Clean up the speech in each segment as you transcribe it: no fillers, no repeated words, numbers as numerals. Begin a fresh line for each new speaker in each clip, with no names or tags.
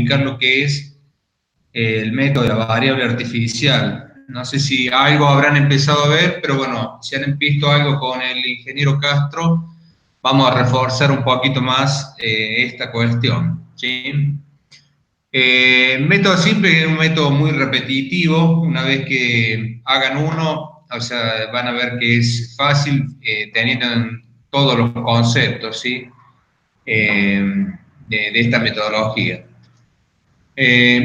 explicar lo que es el método de la variable artificial. No sé si algo habrán empezado a ver, pero bueno, si han visto algo con el ingeniero Castro, vamos a reforzar un poquito más esta cuestión, ¿sí? Método simple es un método muy repetitivo. Una vez que hagan uno, o sea, van a ver que es fácil teniendo en todos los conceptos, ¿sí? De esta metodología.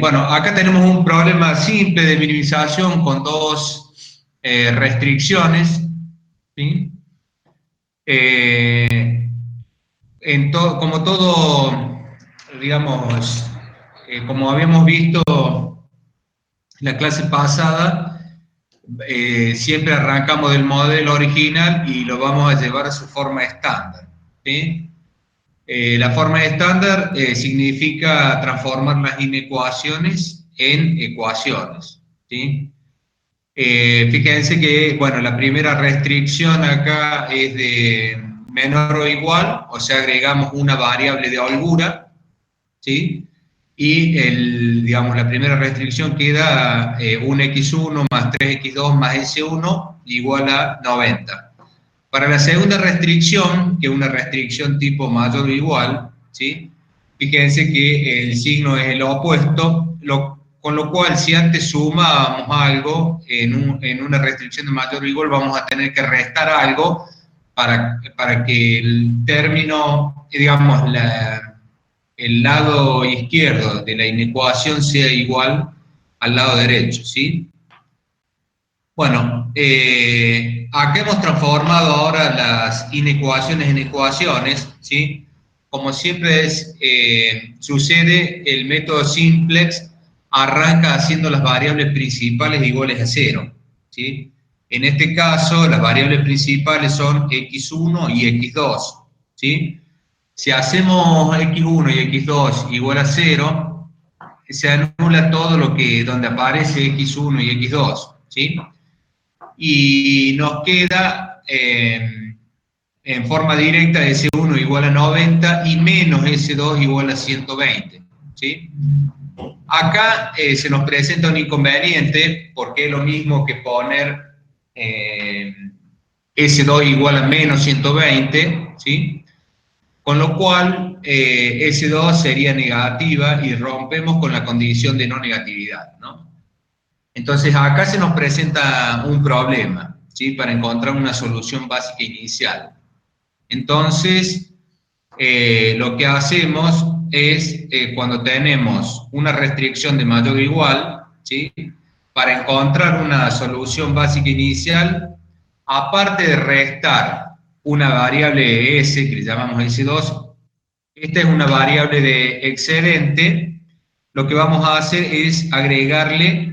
Bueno, acá tenemos un problema simple de minimización con dos restricciones, ¿sí? Como todo, digamos, como habíamos visto la clase pasada, siempre arrancamos del modelo original y lo vamos a llevar a su forma estándar, ¿sí? La forma estándar significa transformar las inecuaciones en ecuaciones, ¿sí? Fíjense que, bueno, la primera restricción acá es de menor o igual, o sea, agregamos una variable de holgura, ¿sí? Y digamos, la primera restricción queda un x1 más 3x2 más s1 igual a 90. Para la segunda restricción, que es una restricción tipo mayor o igual, ¿sí? Fíjense que el signo es el opuesto, con lo cual si antes sumábamos algo en una restricción de mayor o igual, vamos a tener que restar algo para que el término, digamos, el lado izquierdo de la inecuación sea igual al lado derecho, ¿sí? Bueno, acá hemos transformado ahora las inecuaciones en ecuaciones, ¿sí? Como siempre sucede, el método simplex arranca haciendo las variables principales iguales a 0, ¿sí? En este caso, las variables principales son x1 y x2, ¿sí? Si hacemos x1 y x2 igual a 0, se anula todo donde aparece x1 y x2, ¿sí? Y nos queda en forma directa S1 igual a 90 y menos S2 igual a 120, ¿sí? Acá se nos presenta un inconveniente porque es lo mismo que poner S2 igual a menos 120, ¿sí? Con lo cual S2 sería negativa y rompemos con la condición de no negatividad, ¿no? Entonces acá se nos presenta un problema, ¿sí? Para encontrar una solución básica inicial. Entonces, lo que hacemos es, cuando tenemos una restricción de mayor o igual, ¿sí? Para encontrar una solución básica inicial, aparte de restar una variable S, que le llamamos S2, esta es una variable de excedente, lo que vamos a hacer es agregarle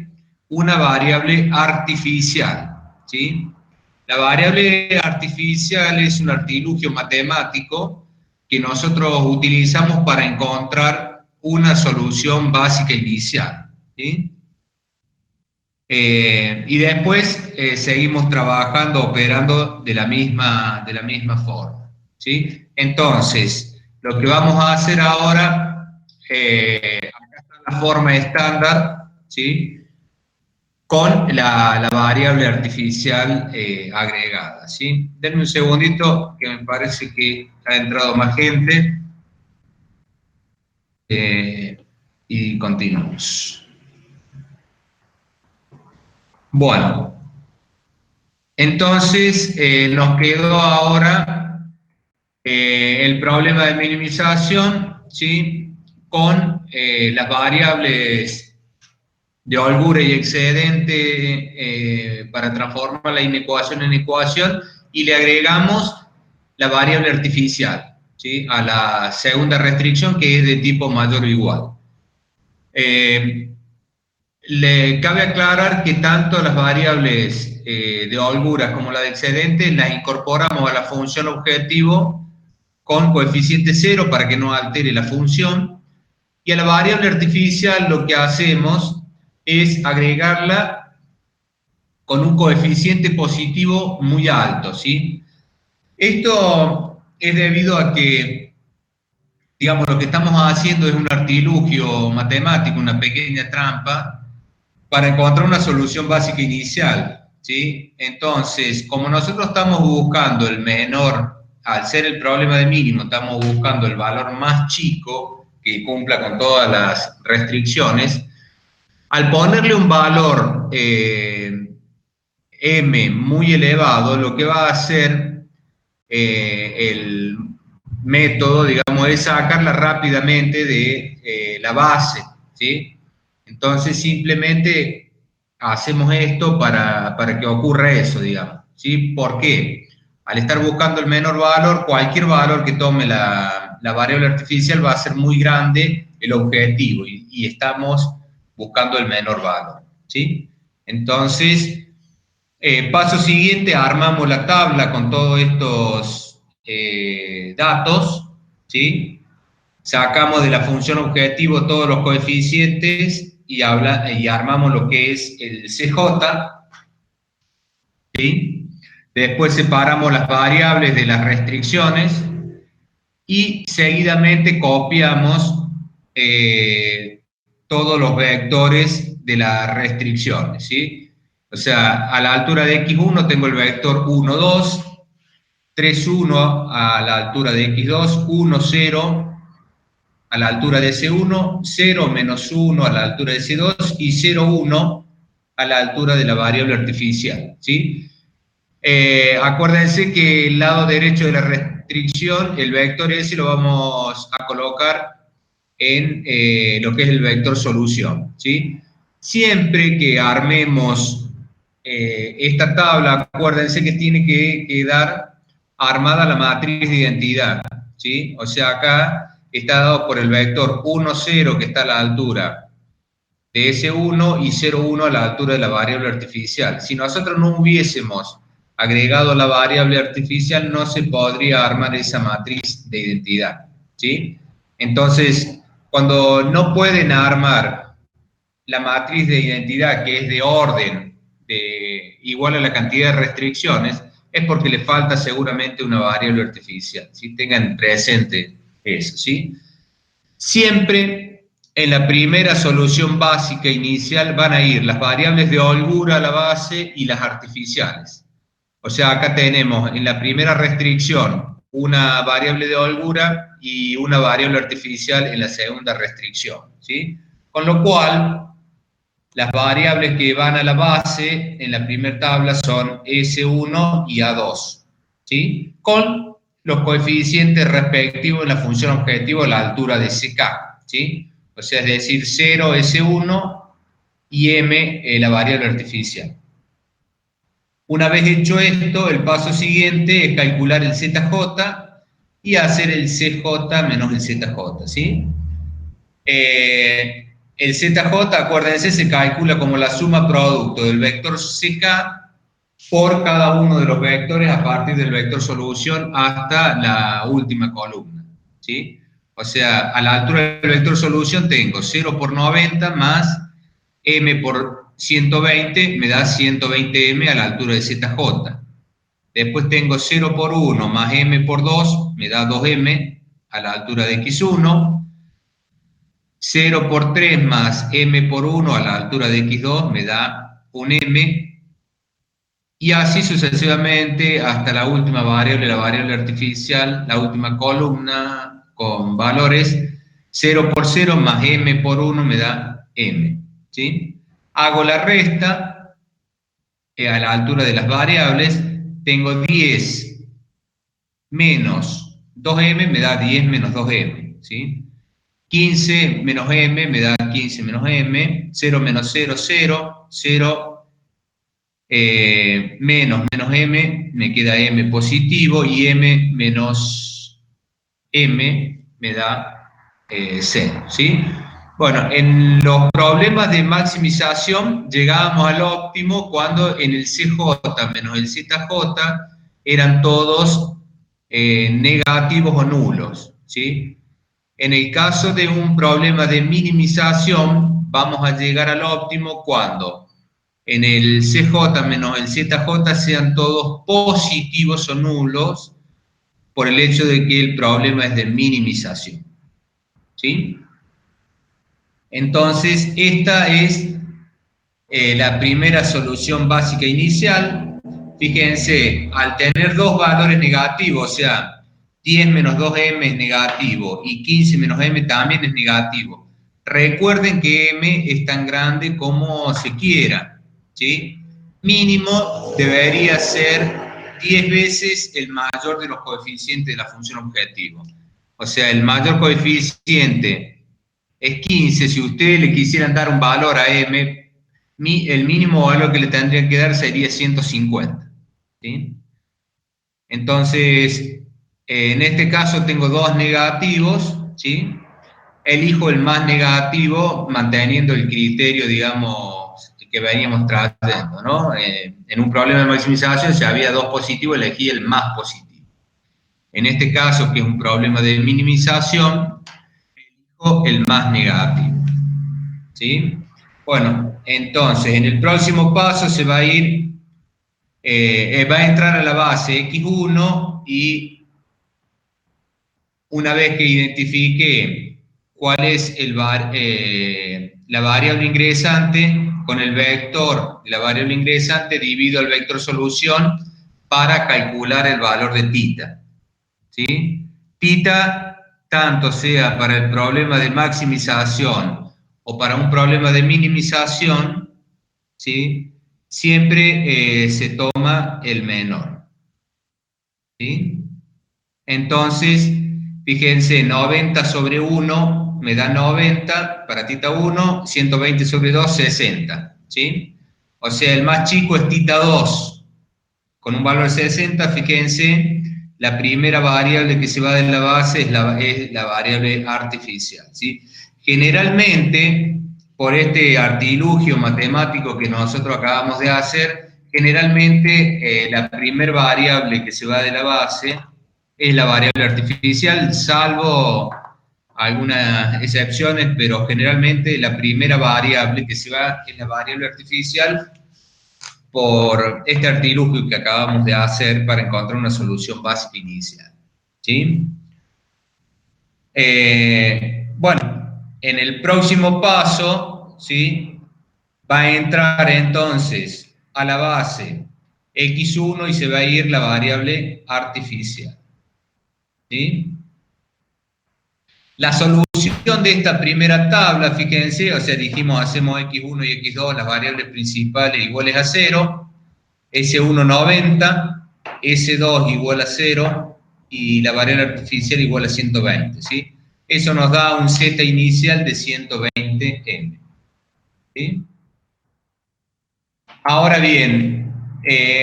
una variable artificial, ¿sí? La variable artificial es un artilugio matemático que nosotros utilizamos para encontrar una solución básica inicial, ¿sí? Y después seguimos trabajando, operando de la misma forma, ¿sí? Entonces, lo que vamos a hacer ahora, acá está la forma estándar, ¿sí? Con la variable artificial agregada, ¿sí? Denme un segundito, que me parece que ha entrado más gente, y continuamos. Bueno, entonces nos quedó ahora el problema de minimización, ¿sí? Con las variables de holgura y excedente para transformar la inecuación en ecuación y le agregamos la variable artificial, ¿sí? A la segunda restricción, que es de tipo mayor o igual. Le cabe aclarar que tanto las variables de holgura como la de excedente las incorporamos a la función objetivo con coeficiente 0 para que no altere la función, y a la variable artificial lo que hacemos es agregarla con un coeficiente positivo muy alto, ¿sí? Esto es debido a que digamos, lo que estamos haciendo es un artilugio matemático, una pequeña trampa, para encontrar una solución básica inicial, ¿sí? Entonces, como nosotros estamos buscando el menor, al ser el problema de mínimo, estamos buscando el valor más chico que cumpla con todas las restricciones, al ponerle un valor m muy elevado, lo que va a hacer el método, digamos, es sacarla rápidamente de la base, ¿sí? Entonces simplemente hacemos esto para que ocurra eso, digamos, ¿sí? ¿Por qué? Al estar buscando el menor valor, cualquier valor que tome la variable artificial va a ser muy grande el objetivo y estamos buscando el menor valor, ¿sí? Entonces, paso siguiente, armamos la tabla con todos estos datos, ¿sí? Sacamos de la función objetivo todos los coeficientes y armamos lo que es el CJ, ¿sí? Después separamos las variables de las restricciones y seguidamente copiamos todos los vectores de las restricciones, ¿sí? O sea, a la altura de x1 tengo el vector 1, 2, 3, 1 a la altura de x2, 1, 0 a la altura de C1, 0, menos 1 a la altura de C2 y 0, 1 a la altura de la variable artificial, ¿sí? Acuérdense que el lado derecho de la restricción, el vector ese lo vamos a colocar en lo que es el vector solución, ¿sí? Siempre que armemos esta tabla, acuérdense que tiene que quedar armada la matriz de identidad, ¿sí? O sea, acá está dado por el vector 1, 0, que está a la altura de S1 y 0, 1 a la altura de la variable artificial. Si nosotros no hubiésemos agregado la variable artificial, no se podría armar esa matriz de identidad, ¿sí? Entonces, cuando no pueden armar la matriz de identidad, que es de orden igual a la cantidad de restricciones, es porque le falta seguramente una variable artificial, ¿sí? Tengan presente eso, ¿sí? Siempre en la primera solución básica inicial van a ir las variables de holgura a la base y las artificiales. O sea, acá tenemos en la primera restricción una variable de holgura y una variable artificial en la segunda restricción, ¿sí? Con lo cual, las variables que van a la base en la primera tabla son S1 y A2, ¿sí? Con los coeficientes respectivos en la función objetivo a la altura de CK, ¿sí? O sea, es decir, 0 S1 y M la variable artificial. Una vez hecho esto, el paso siguiente es calcular el ZJ y hacer el CJ menos el ZJ, ¿sí? El ZJ, acuérdense, se calcula como la suma producto del vector CK por cada uno de los vectores a partir del vector solución hasta la última columna, ¿sí? O sea, a la altura del vector solución tengo 0 por 90 más m por 120, me da 120m a la altura de ZJ. Después tengo 0 por 1 más m por 2, me da 2m a la altura de x1. 0 por 3 más m por 1 a la altura de x2 me da un m, y así sucesivamente hasta la última variable, la variable artificial, la última columna con valores 0 por 0 más m por 1 me da m, ¿sí? Hago la resta a la altura de las variables, tengo 10 menos 2m me da 10 menos 2m, ¿sí? 15 menos m me da 15 menos m, 0 menos 0, 0, 0 menos m, me queda m positivo, y m menos m me da 0, ¿sí? Bueno, en los problemas de maximización llegábamos al óptimo cuando en el CJ menos el ZJ eran todos negativos o nulos, ¿sí? En el caso de un problema de minimización, vamos a llegar al óptimo cuando en el CJ menos el ZJ sean todos positivos o nulos por el hecho de que el problema es de minimización, ¿sí? Entonces, esta es la primera solución básica inicial. Fíjense, al tener dos valores negativos, o sea, 10 menos 2m es negativo y 15 menos m también es negativo. Recuerden que m es tan grande como se quiera, ¿sí? Mínimo debería ser 10 veces el mayor de los coeficientes de la función objetivo. O sea, el mayor coeficiente es 15. Si ustedes le quisieran dar un valor a m, el mínimo valor que le tendrían que dar sería 150. ¿Sí? Entonces, en este caso tengo dos negativos, ¿sí? Elijo el más negativo manteniendo el criterio, digamos, que veníamos tratando, ¿no? En un problema de maximización, si había dos positivos, elegí el más positivo. En este caso, que es un problema de minimización, elijo el más negativo, ¿sí? Bueno, entonces, en el próximo paso se va a ir, va a entrar a la base x1 y una vez que identifique cuál es la variable ingresante, con el vector de la variable ingresante divido el vector solución para calcular el valor de θ, ¿sí? Θ, tanto sea para el problema de maximización o para un problema de minimización, ¿sí? Siempre se toma el menor, ¿sí? Entonces, fíjense, 90 sobre 1 me da 90 para θ1, 120 sobre 2, 60, ¿sí? O sea, el más chico es θ2, con un valor de 60, fíjense, la primera variable que se va de la base es la variable artificial, ¿sí? Generalmente, por este artilugio matemático que nosotros acabamos de hacer, generalmente la primera variable que se va de la base es la variable artificial, salvo algunas excepciones, pero generalmente la primera variable que se va es la variable artificial por este artilugio que acabamos de hacer para encontrar una solución básica inicial, ¿sí? Bueno, en el próximo paso, ¿sí? Va a entrar entonces a la base x1 y se va a ir la variable artificial, ¿sí? La solución de esta primera tabla, fíjense, o sea, dijimos, hacemos x1 y x2, las variables principales iguales a 0, S1 90, S2 igual a 0 y la variable artificial igual a 120, ¿sí? Eso nos da un Z inicial de 120M, ¿sí? Ahora bien,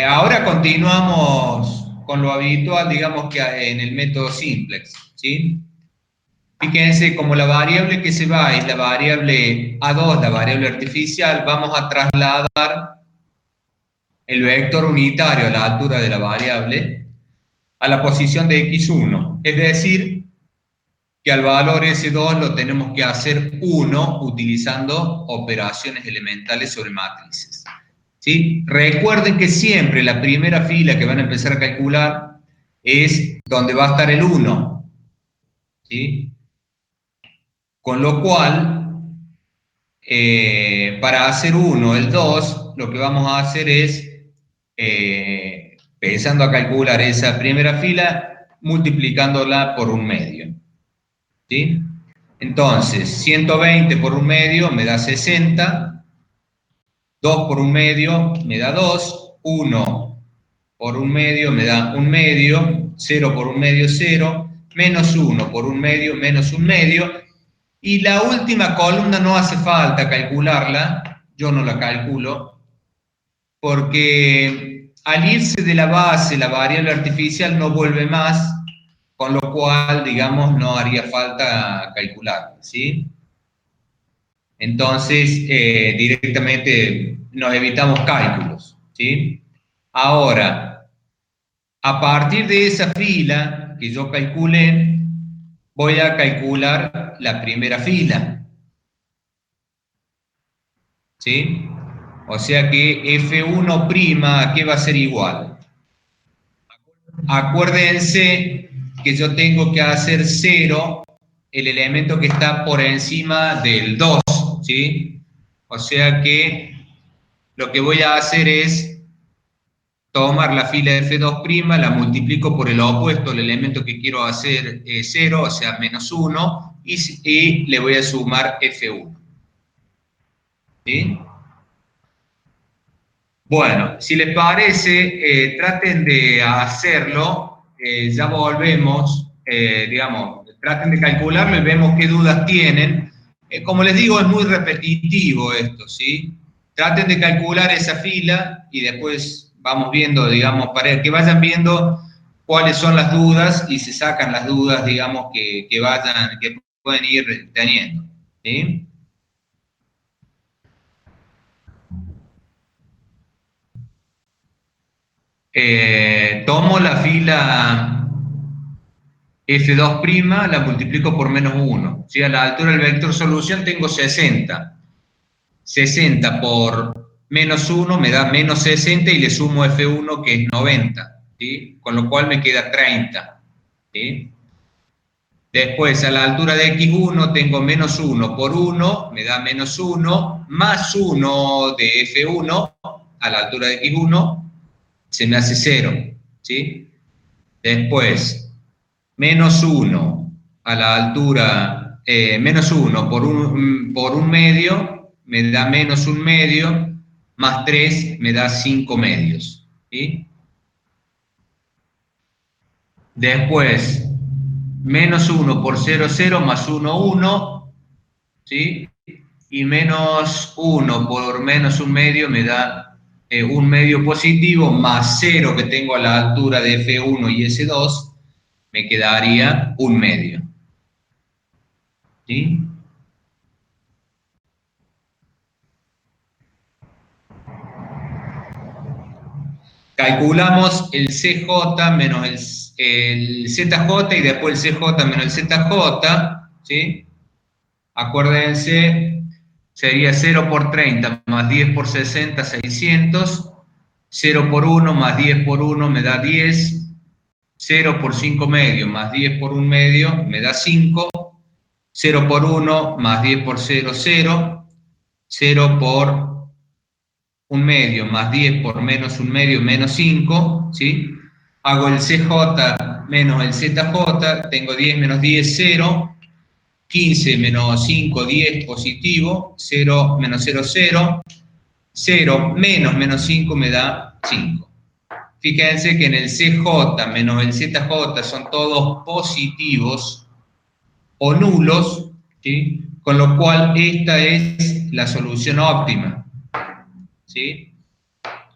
ahora continuamos con lo habitual, digamos que en el método simplex, ¿sí? Fíjense, como la variable que se va es la variable A2, la variable artificial, vamos a trasladar el vector unitario a la altura de la variable a la posición de x1. Es decir, que al valor S2 lo tenemos que hacer 1 utilizando operaciones elementales sobre matrices, ¿sí? Recuerden que siempre la primera fila que van a empezar a calcular es donde va a estar el 1, ¿sí? Con lo cual, para hacer 1, el 2, lo que vamos a hacer es, empezando a calcular esa primera fila, multiplicándola por un medio, ¿sí? Entonces, 120 por un medio me da 60, 2 por un medio me da 2, 1 por un medio me da un medio, 0 por un medio, 0, menos 1 por un medio, menos un medio, y la última columna no hace falta calcularla, yo no la calculo, porque al irse de la base la variable artificial no vuelve más, con lo cual, digamos, no haría falta calcularla, ¿sí? Entonces, directamente nos evitamos cálculos, ¿sí? Ahora, a partir de esa fila que yo calculé, voy a calcular la primera fila, ¿sí? O sea que F1', ¿a qué va a ser igual? Acuérdense que yo tengo que hacer 0 el elemento que está por encima del 2, ¿sí? O sea que lo que voy a hacer es tomar la fila F2', la multiplico por el opuesto, el elemento que quiero hacer es 0, o sea, menos 1, y le voy a sumar F1. ¿Sí? Bueno, si les parece, traten de hacerlo, ya volvemos, digamos, traten de calcularlo y vemos qué dudas tienen. Como les digo, es muy repetitivo esto, ¿sí? Traten de calcular esa fila y después vamos viendo, digamos, para que vayan viendo cuáles son las dudas y se sacan las dudas, digamos, que pueden ir teniendo, ¿sí? Tomo la fila F2', la multiplico por menos 1. ¿Sí? A la altura del vector solución tengo 60. 60 por menos 1 me da menos 60 y le sumo F1 que es 90. ¿Sí? Con lo cual me queda 30. ¿Sí? Después, a la altura de X1 tengo menos 1 por 1, me da menos 1, más 1 de F1 a la altura de X1, se me hace 0. ¿Sí? Después, menos 1 a la altura, menos 1 por un medio, me da menos un medio, más 3 me da 5 medios. ¿Sí? Después, menos 1 por 0, 0, más 1, 1, ¿sí? Y menos 1 por menos un medio me da un medio positivo, más 0 que tengo a la altura de F1 y S2, me quedaría un medio. ¿Sí? Calculamos el CJ menos el ZJ y después el CJ menos el ZJ, ¿sí? Acuérdense, sería 0 por 30 más 10 por 60, 600. 0 por 1 más 10 por 1 me da 10. 0 por 5 medios más 10 por 1 medio me da 5. 0 por 1 más 10 por 0, 0. 0 por 1 medio más 10 por menos 1 medio menos 5, ¿sí? Hago el CJ menos el ZJ, tengo 10 menos 10, 0. 15 menos 5, 10, positivo. 0 menos 0, 0. 0 menos 5 me da 5. Fíjense que en el CJ menos el ZJ son todos positivos o nulos, ¿sí? Con lo cual esta es la solución óptima, ¿sí?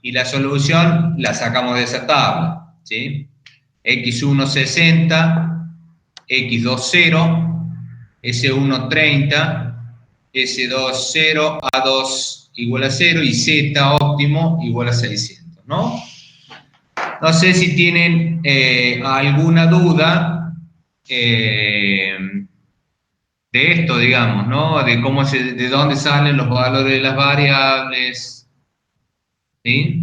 Y la solución la sacamos de esa tabla, ¿sí? X1 60, X2 0, S1 30, S2 0, A2 igual a 0 y Z óptimo igual a 600, ¿no? No sé si tienen alguna duda de esto, digamos, ¿no? De de dónde salen los valores de las variables, ¿sí?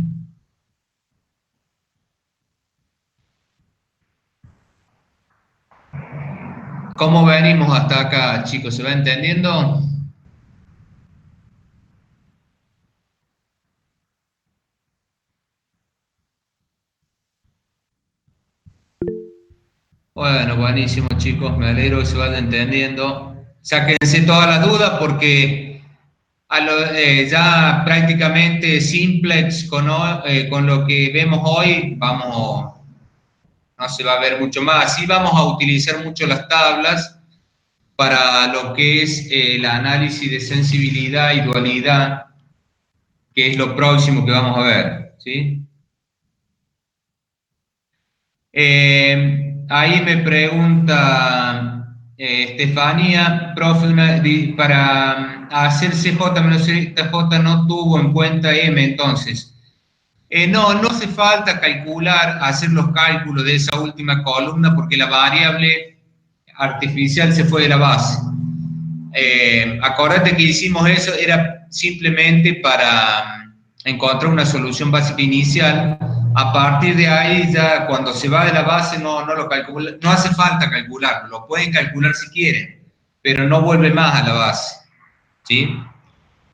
¿Cómo venimos hasta acá, chicos? ¿Se va entendiendo? Bueno, buenísimo, chicos. Me alegro que se vaya entendiendo. Sáquense todas las dudas porque ya prácticamente simplex con lo que vemos hoy, vamos, no se va a ver mucho más. Sí vamos a utilizar mucho las tablas para lo que es el análisis de sensibilidad y dualidad, que es lo próximo que vamos a ver, ¿sí? Ahí me pregunta Estefanía, profe, para hacer CJ menos ZJ no tuvo en cuenta M, entonces. No hace falta hacer los cálculos de esa última columna porque la variable artificial se fue de la base. Acordate que hicimos eso, era simplemente para encontrar una solución básica inicial. A partir de ahí, ya cuando se va de la base, no lo calcula, no hace falta calcularlo, lo pueden calcular si quieren, pero no vuelve más a la base, ¿sí?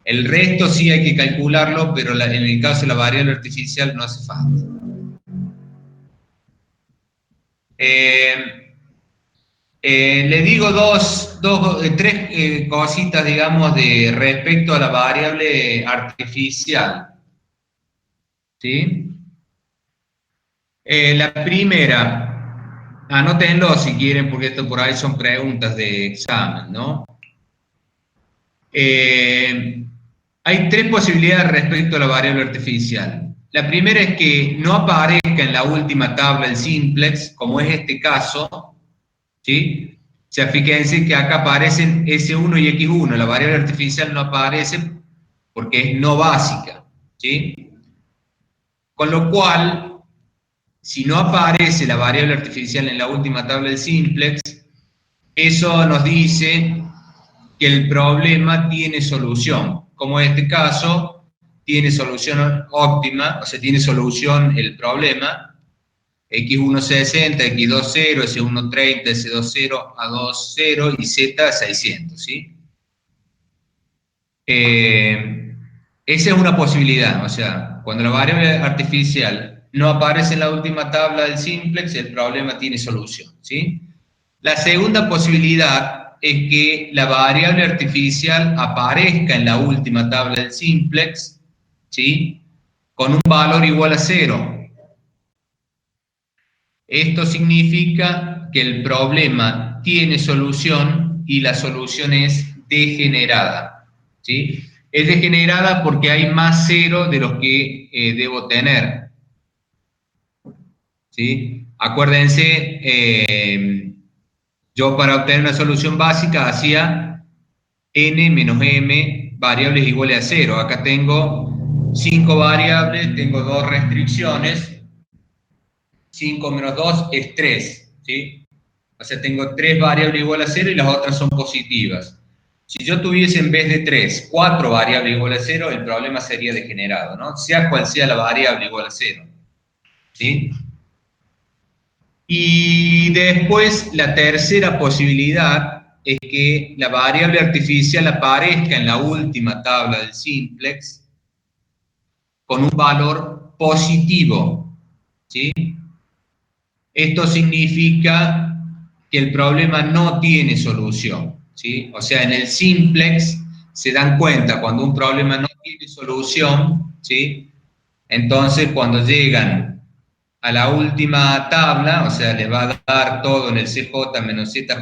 El resto sí hay que calcularlo, pero en el caso de la variable artificial no hace falta. Le digo tres cositas, digamos, respecto a la variable artificial, ¿sí? La primera, anótenlo si quieren, porque esto por ahí son preguntas de examen, ¿no? Hay tres posibilidades respecto a la variable artificial. La primera es que no aparezca en la última tabla el simplex, como es este caso, ¿sí? O sea, fíjense que acá aparecen S1 y X1, la variable artificial no aparece porque es no básica, ¿sí? Con lo cual, si no aparece la variable artificial en la última tabla del simplex, eso nos dice que el problema tiene solución. Como en este caso, tiene solución óptima, o sea, tiene solución el problema, X1 60, X2 0, S1 30, S2 0, A2 0 y Z 600, ¿sí? Esa es una posibilidad, o sea, cuando la variable artificial no aparece en la última tabla del simplex, el problema tiene solución, ¿sí? La segunda posibilidad es que la variable artificial aparezca en la última tabla del simplex, ¿sí? Con un valor igual a 0. Esto significa que el problema tiene solución y la solución es degenerada, ¿sí? Es degenerada porque hay más 0 de los que debo tener, ¿sí? Acuérdense, yo para obtener una solución básica hacía n menos m variables iguales a 0. Acá tengo 5 variables, tengo 2 restricciones. 5 menos 2 es 3, ¿sí? O sea, tengo 3 variables iguales a 0 y las otras son positivas. Si yo tuviese en vez de 3, 4 variables iguales a 0, el problema sería degenerado, ¿no? Sea cual sea la variable igual a 0, ¿sí? Y después, la tercera posibilidad es que la variable artificial aparezca en la última tabla del simplex con un valor positivo, ¿sí? Esto significa que el problema no tiene solución, ¿sí? O sea, en el simplex se dan cuenta cuando un problema no tiene solución, ¿sí? Entonces, cuando llegan a la última tabla, o sea, les va a dar todo en el CJ menos ZJ.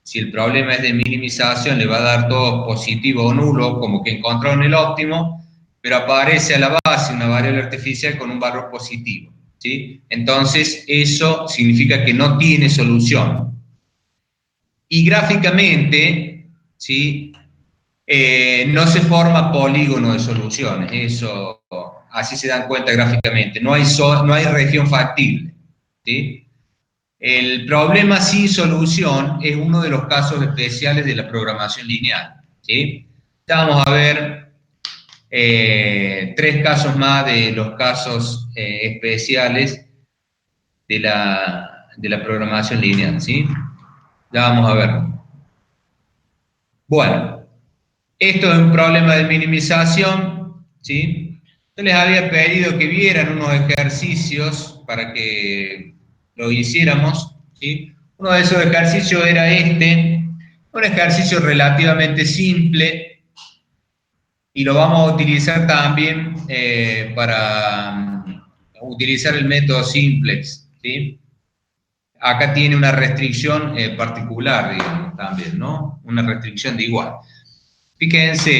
Si el problema es de minimización, le va a dar todo positivo o nulo, como que encontraron el óptimo, pero aparece a la base una variable artificial con un valor positivo, ¿sí? Entonces, eso significa que no tiene solución. Y gráficamente, ¿sí? No se forma polígono de soluciones, eso, así se dan cuenta gráficamente, no hay región factible, ¿sí? El problema sin solución es uno de los casos especiales de la programación lineal, ¿sí? Ya vamos a ver 3 casos más de los casos especiales de la programación lineal, ¿sí? Ya vamos a ver. Bueno. Esto es un problema de minimización, ¿sí? Yo les había pedido que vieran unos ejercicios para que lo hiciéramos, ¿sí? Uno de esos ejercicios era este, un ejercicio relativamente simple, y lo vamos a utilizar también para utilizar el método simplex, ¿sí? Acá tiene una restricción particular, digamos, también, ¿no? Una restricción de igual. Fíjense,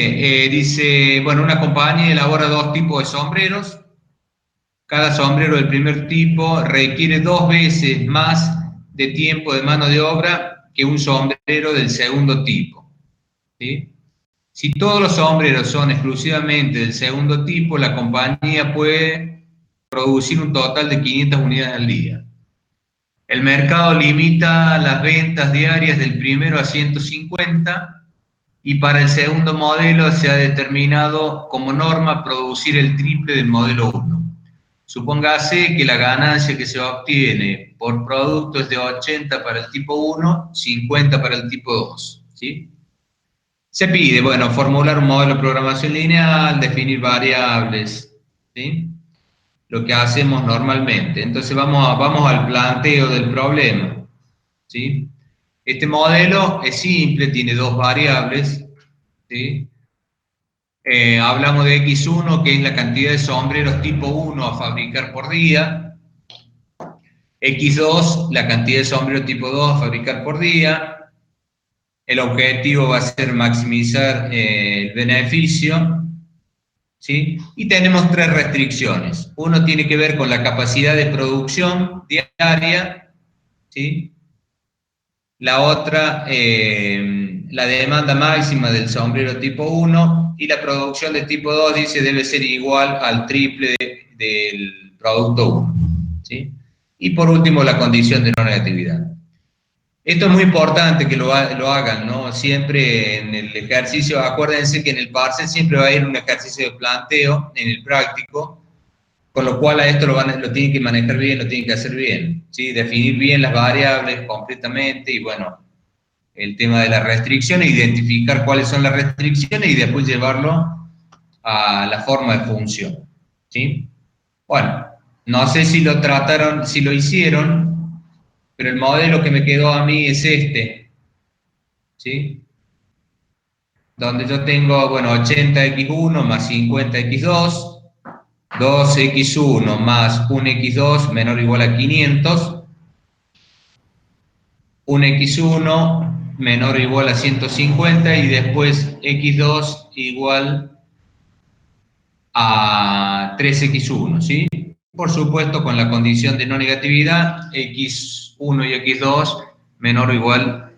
dice, bueno, una compañía elabora 2 tipos de sombreros. Cada sombrero del primer tipo requiere 2 veces más de tiempo de mano de obra que un sombrero del segundo tipo, ¿sí? Si todos los sombreros son exclusivamente del segundo tipo, la compañía puede producir un total de 500 unidades al día. El mercado limita las ventas diarias del primero a 150, y para el segundo modelo se ha determinado como norma producir el triple del modelo 1. Supóngase que la ganancia que se obtiene por producto es de 80 para el tipo 1, 50 para el tipo 2. ¿sí? Se pide, bueno, formular un modelo de programación lineal, definir variables, ¿sí? Lo que hacemos normalmente. Entonces vamos al planteo del problema, ¿sí? Este modelo es simple, tiene dos variables, ¿sí? Hablamos de X1, que es la cantidad de sombreros tipo 1 a fabricar por día, X2, la cantidad de sombreros tipo 2 a fabricar por día. El objetivo va a ser maximizar el beneficio, ¿sí? Y tenemos tres restricciones. Uno tiene que ver con la capacidad de producción diaria, ¿sí? La otra, la demanda máxima del sombrero tipo 1 y la producción de tipo 2 dice debe ser igual al triple del producto 1, ¿sí? Y por último, la condición de no negatividad. Esto es muy importante que lo hagan, ¿no? Siempre en el ejercicio, acuérdense que en el parcial siempre va a ir un ejercicio de planteo en el práctico, con lo cual a esto lo tienen que manejar bien, lo tienen que hacer bien, ¿sí? Definir bien las variables completamente y bueno, el tema de las restricciones, identificar cuáles son las restricciones y después llevarlo a la forma de función, ¿sí? Bueno, no sé si lo trataron, si lo hicieron, pero el modelo que me quedó a mí es este, ¿sí? Donde yo tengo, bueno, 80x1 más 50x2, 2x1 más 1x2 menor o igual a 500, 1x1 menor o igual a 150 y después x2 igual a 3x1, ¿sí? Por supuesto, con la condición de no negatividad, x1 y x2 menor o igual,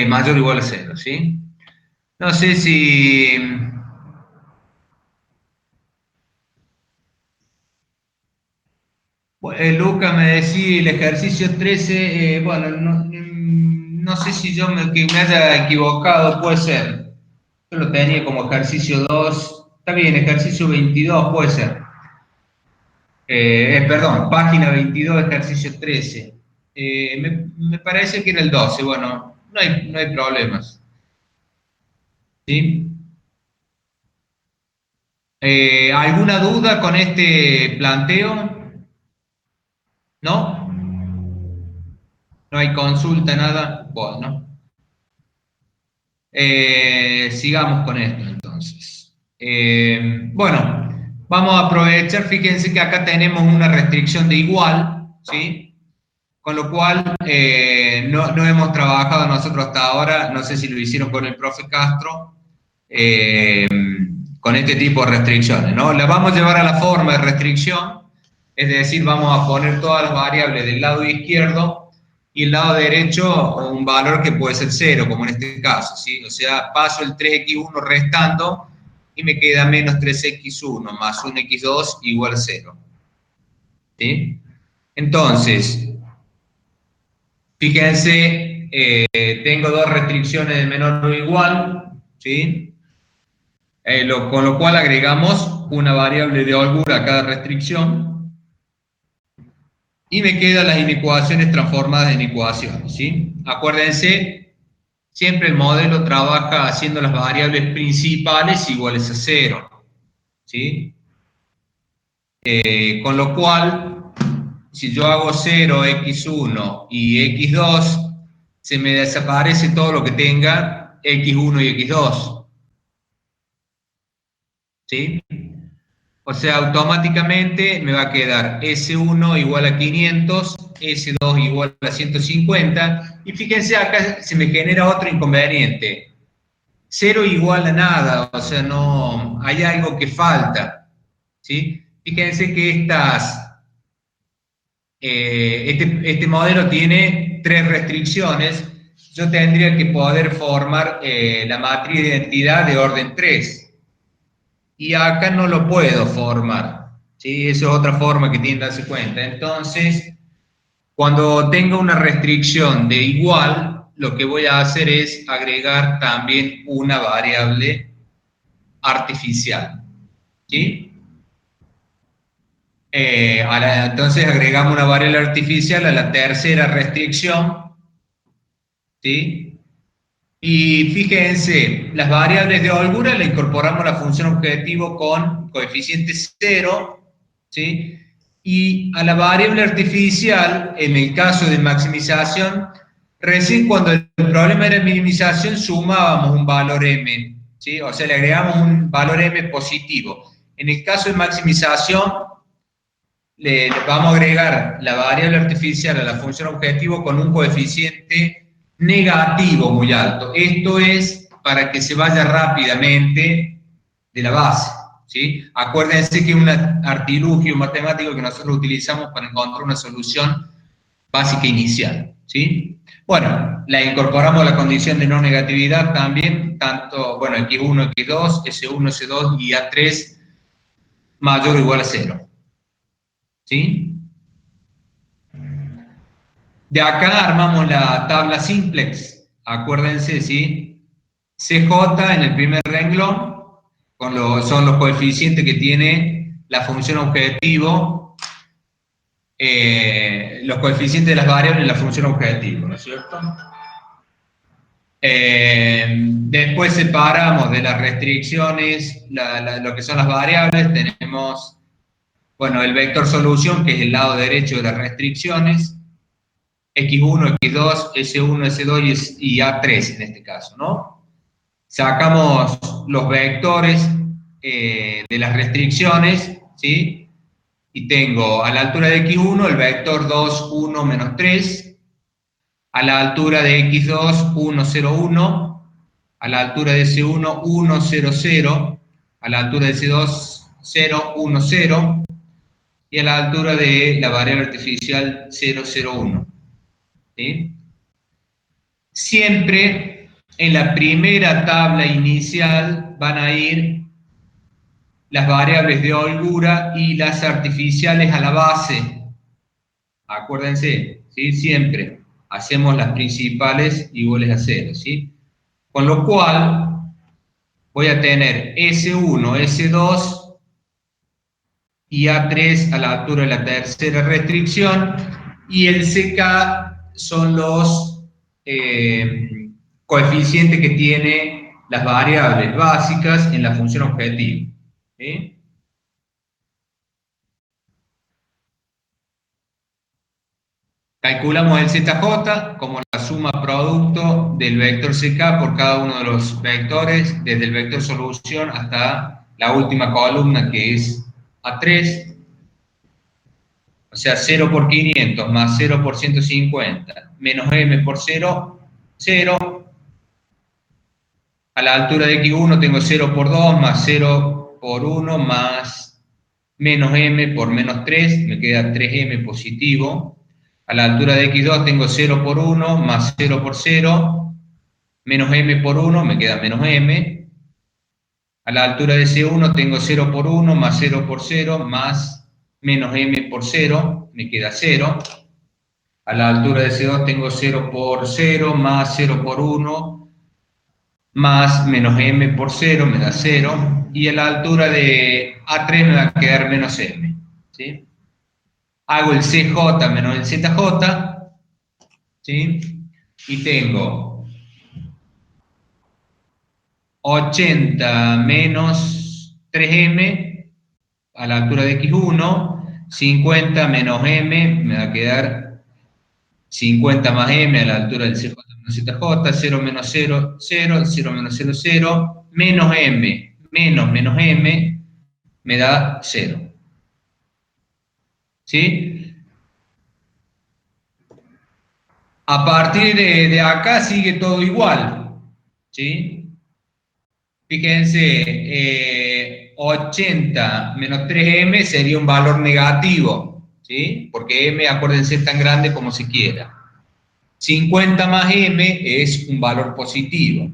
mayor o igual a 0, ¿sí? No sé si... Luca me decía el ejercicio 13, bueno, no sé si que me haya equivocado, puede ser. Yo lo tenía como ejercicio 2, está bien, ejercicio 22 puede ser. Perdón, página 22, ejercicio 13. Me parece que era el 12, bueno, no hay problemas. ¿Sí? ¿Alguna duda con este planteo? ¿No? ¿No hay consulta, nada? Bueno. Sigamos con esto entonces. Bueno, vamos a aprovechar, fíjense que acá tenemos una restricción de igual, ¿sí? Con lo cual no hemos trabajado nosotros hasta ahora, no sé si lo hicieron con el profe Castro, eh, con este tipo de restricciones, ¿no? Las vamos a llevar a la forma de restricción, es decir, vamos a poner todas las variables del lado izquierdo y el lado derecho un valor que puede ser 0, como en este caso, ¿sí? O sea, paso el 3x1 restando y me queda menos 3x1 más 1x2 igual a 0, ¿sí? Entonces, fíjense, tengo dos restricciones de menor o igual, ¿sí? Con lo cual agregamos una variable de holgura a cada restricción y me quedan las inecuaciones transformadas en ecuaciones, ¿sí? Acuérdense, siempre el modelo trabaja haciendo las variables principales iguales a 0, ¿sí? Con lo cual, si yo hago 0, x1 y x2, se me desaparece todo lo que tenga x1 y x2, ¿sí? O sea, automáticamente me va a quedar S1 igual a 500, S2 igual a 150, y fíjense acá se me genera otro inconveniente. 0 igual a nada, o sea, no, hay algo que falta, ¿sí? Fíjense que este modelo tiene tres restricciones. Yo tendría que poder formar la matriz de identidad de orden 3 y acá no lo puedo formar, ¿sí? Esa es otra forma que tienen que darse cuenta. Entonces, cuando tenga una restricción de igual, lo que voy a hacer es agregar también una variable artificial, ¿sí? Entonces agregamos una variable artificial a la tercera restricción, ¿sí? Y fíjense, las variables de holgura le incorporamos la función objetivo con coeficiente 0, ¿sí? Y a la variable artificial, en el caso de maximización, recién cuando el problema era minimización sumábamos un valor m, ¿sí? O sea, le agregamos un valor m positivo. En el caso de maximización, le vamos a agregar la variable artificial a la función objetivo con un coeficiente negativo muy alto. Esto es para que se vaya rápidamente de la base, ¿sí? Acuérdense que es un artilugio matemático que nosotros utilizamos para encontrar una solución básica inicial, ¿sí? Bueno, la incorporamos a la condición de no negatividad también, tanto, bueno, x1, x2, s1, s2 y a3 mayor o igual a 0, ¿sí? De acá armamos la tabla simplex, acuérdense, ¿sí? CJ en el primer renglón, son los coeficientes que tiene la función objetivo, los coeficientes de las variables en la función objetivo, ¿no es cierto? Después separamos de las restricciones lo que son las variables, tenemos, bueno, el vector solución, que es el lado derecho de las restricciones, x1, x2, s1, s2 y a3 en este caso, ¿no? Sacamos los vectores de las restricciones, ¿sí? Y tengo a la altura de x1 el vector 2, 1, menos 3, a la altura de x2, 1, 0, 1, a la altura de s1, 1, 0, 0, a la altura de s2, 0, 1, 0, y a la altura de la variable artificial 0, 0, 1. ¿Sí? Siempre en la primera tabla inicial van a ir las variables de holgura y las artificiales a la base. Acuérdense, ¿sí? Siempre hacemos las principales iguales a 0, ¿sí? Con lo cual voy a tener S1, S2 y A3 a la altura de la tercera restricción, y el CK son los coeficientes que tiene las variables básicas en la función objetivo, ¿sí? Calculamos el ZJ como la suma producto del vector CK por cada uno de los vectores, desde el vector solución hasta la última columna, que es A3. O sea, 0 por 500 más 0 por 150 menos m por 0, 0. A la altura de x1 tengo 0 por 2 más 0 por 1 más menos m por menos 3, me queda 3m positivo. A la altura de x2 tengo 0 por 1 más 0 por 0, menos m por 1, me queda menos m. A la altura de c1 tengo 0 por 1 más 0 por 0 más menos m por 0, me queda 0. A la altura de C2 tengo 0 por 0 más 0 por 1 más menos m por 0, me da 0. Y a la altura de A3 me va a quedar menos m, ¿sí? Hago el CJ menos el ZJ, ¿sí? Y tengo 80 menos 3m a la altura de x1, 50 menos m, me va a quedar 50 más m a la altura del CJ menos ZJ, 0 menos 0, 0, 0 menos 0, 0, menos m, menos m, me da 0. ¿Sí? A partir de acá sigue todo igual, ¿sí? Fíjense, 80 menos 3m sería un valor negativo, ¿sí? Porque m, acuérdense, es tan grande como se quiera. 50 más m es un valor positivo.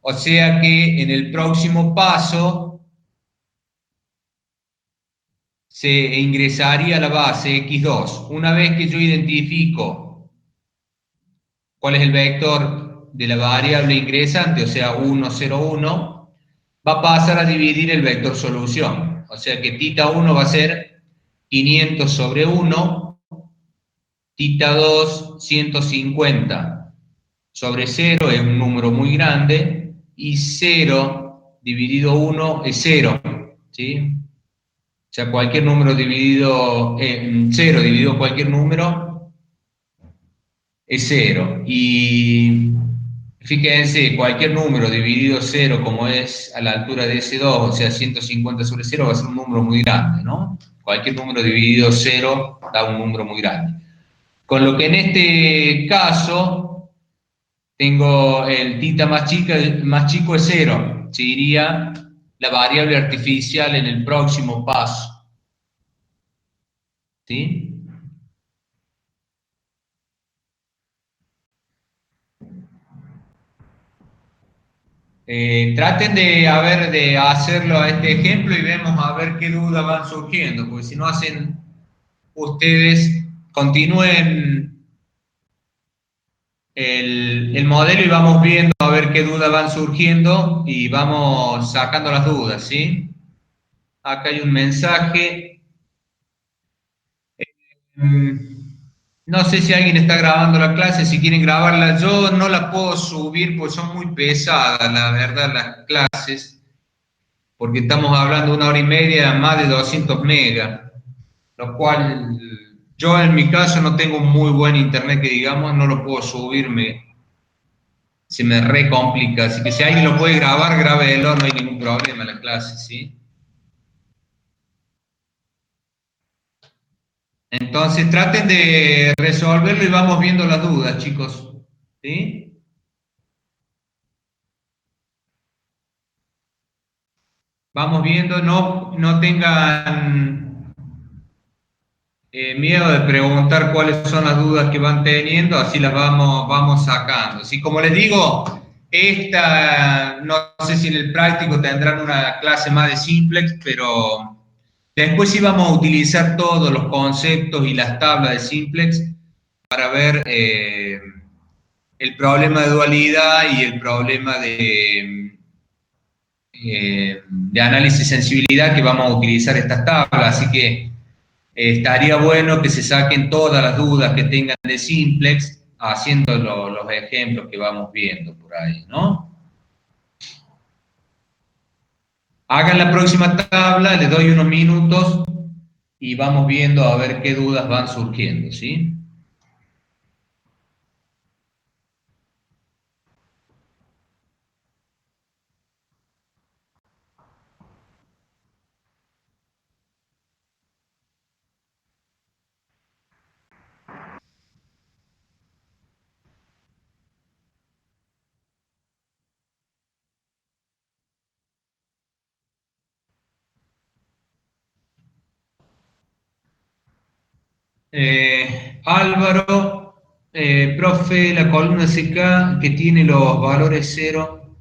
O sea que en el próximo paso se ingresaría a la base x2. Una vez que yo identifico cuál es el vector de la variable ingresante, o sea 1, 0, 1, va a pasar a dividir el vector solución. O sea que θ1 va a ser 500 sobre 1, θ2 150 sobre 0 es un número muy grande, y 0 dividido 1 es 0, ¿sí? O sea, cualquier número dividido, 0 dividido cualquier número es 0. Y fíjense, cualquier número dividido 0, como es a la altura de ese 2, o sea, 150 sobre 0, va a ser un número muy grande, ¿no? Cualquier número dividido 0 da un número muy grande. Con lo que en este caso tengo el tita más chico es 0. Se iría la variable artificial en el próximo paso, ¿sí? Traten de hacerlo a este ejemplo y vemos a ver qué dudas van surgiendo, porque si no hacen ustedes, continúen el modelo y vamos viendo a ver qué dudas van surgiendo y vamos sacando las dudas, ¿sí? Acá hay un mensaje. Mm, No sé si alguien está grabando la clase, si quieren grabarla, yo no la puedo subir porque son muy pesadas, la verdad, las clases, porque estamos hablando de 1 hora y media, más de 200 megas, lo cual yo en mi caso no tengo muy buen internet que digamos, no lo puedo subir, se me re complica, así que si alguien lo puede grabar, grábelo, no hay ningún problema la clase, ¿sí? Entonces traten de resolverlo y vamos viendo las dudas, chicos, ¿sí? Vamos viendo, no tengan miedo de preguntar cuáles son las dudas que van teniendo, así las vamos sacando. ¿Sí? Como les digo, no sé si en el práctico tendrán una clase más de simplex, pero después sí vamos a utilizar todos los conceptos y las tablas de simplex para ver el problema de dualidad y el problema de análisis de sensibilidad que vamos a utilizar estas tablas. Así que estaría bueno que se saquen todas las dudas que tengan de simplex haciendo los ejemplos que vamos viendo por ahí, ¿no? Hagan la próxima tabla, les doy unos minutos y vamos viendo a ver qué dudas van surgiendo, ¿sí? Álvaro, profe, la columna CK que tiene los valores cero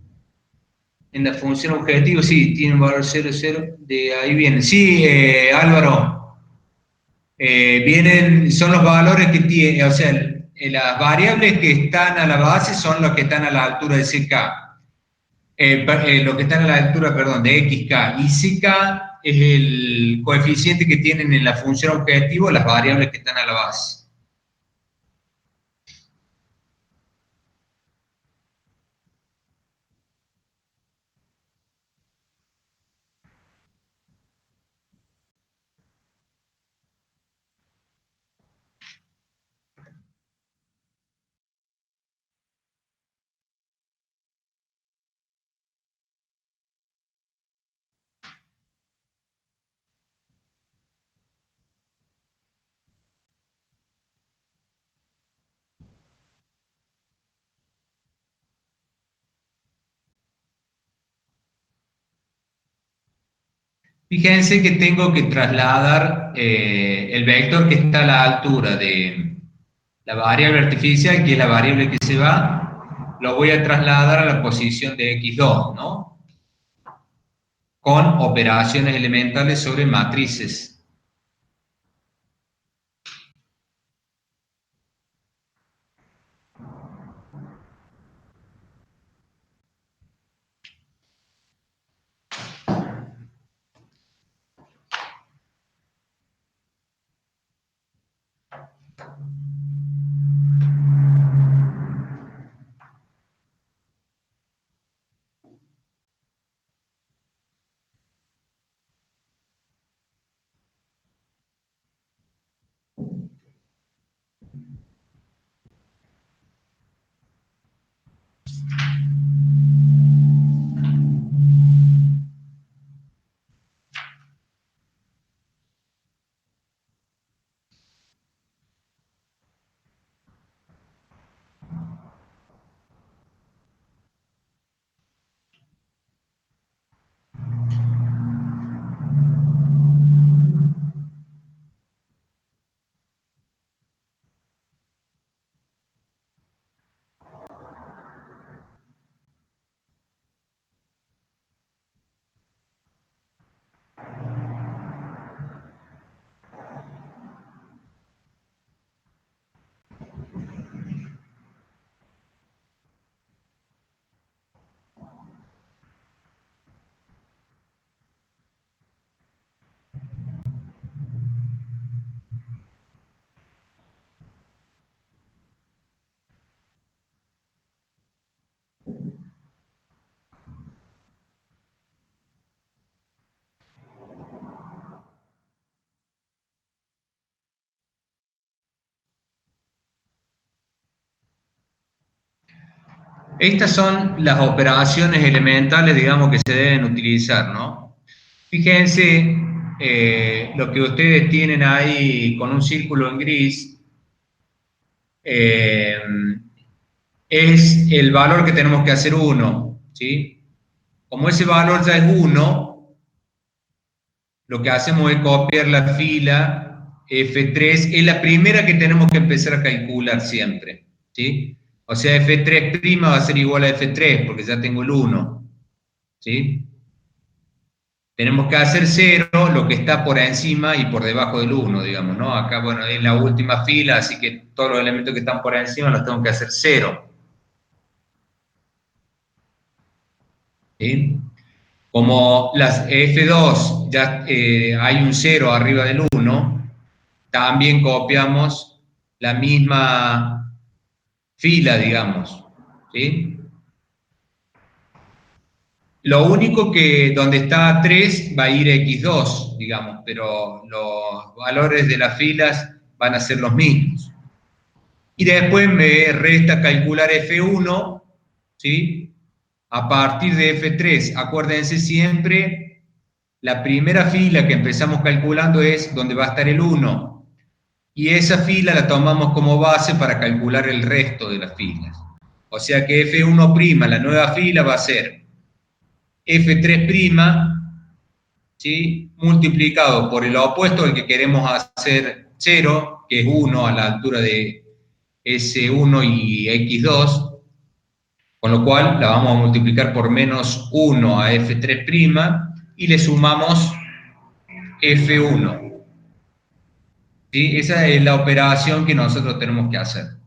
en la función objetivo, sí, tiene un valor cero, cero, de ahí viene. Sí, Álvaro, son los valores que tiene, o sea, las variables que están a la base son los que están a la altura de CK. Lo que están a la altura, perdón, de XK. Y CK es el coeficiente que tienen en la función objetivo las variables que están a la base. Fíjense que tengo que trasladar el vector que está a la altura de la variable artificial, que es la variable que se va, lo voy a trasladar a la posición de x2, ¿no? Con operaciones elementales sobre matrices. Estas son las operaciones elementales, digamos, que se deben utilizar, ¿no? Fíjense, lo que ustedes tienen ahí con un círculo en gris, eh, es el valor que tenemos que hacer 1, ¿sí? Como ese valor ya es 1, lo que hacemos es copiar la fila F3, es la primera que tenemos que empezar a calcular siempre, ¿sí? O sea, F3' va a ser igual a F3, porque ya tengo el 1, ¿sí? Tenemos que hacer 0 lo que está por encima y por debajo del 1, digamos, ¿no? Acá, bueno, es la última fila, así que todos los elementos que están por encima los tengo que hacer 0, ¿sí? Como las F2 ya hay un 0 arriba del 1, también copiamos la misma fila, digamos, ¿sí? Lo único que donde está 3 va a ir X2, digamos, pero los valores de las filas van a ser los mismos. Y después me resta calcular F1, ¿sí? A partir de F3, acuérdense siempre, la primera fila que empezamos calculando es donde va a estar el 1. Y esa fila la tomamos como base para calcular el resto de las filas. O sea que F1', la nueva fila, va a ser F3', ¿sí? Multiplicado por el opuesto, el que queremos hacer 0, que es 1 a la altura de S1 y X2, con lo cual la vamos a multiplicar por menos 1 a F3' y le sumamos F1. ¿Sí? Esa es la operación que nosotros tenemos que hacer.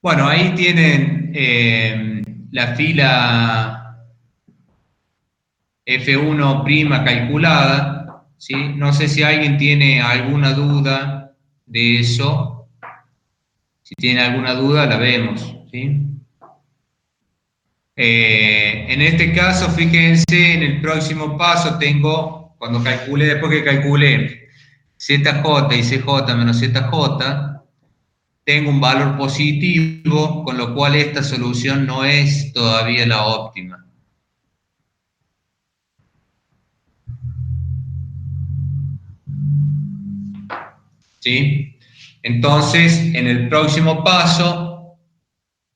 Bueno, ahí tienen la fila F1' calculada, ¿sí? No sé si alguien tiene alguna duda de eso. Si tiene alguna duda, la vemos, ¿sí? En este caso, fíjense, en el próximo paso tengo, cuando calcule, después que calculé ZJ y CJ menos ZJ, tengo un valor positivo, con lo cual esta solución no es todavía la óptima. ¿Sí? Entonces, en el próximo paso,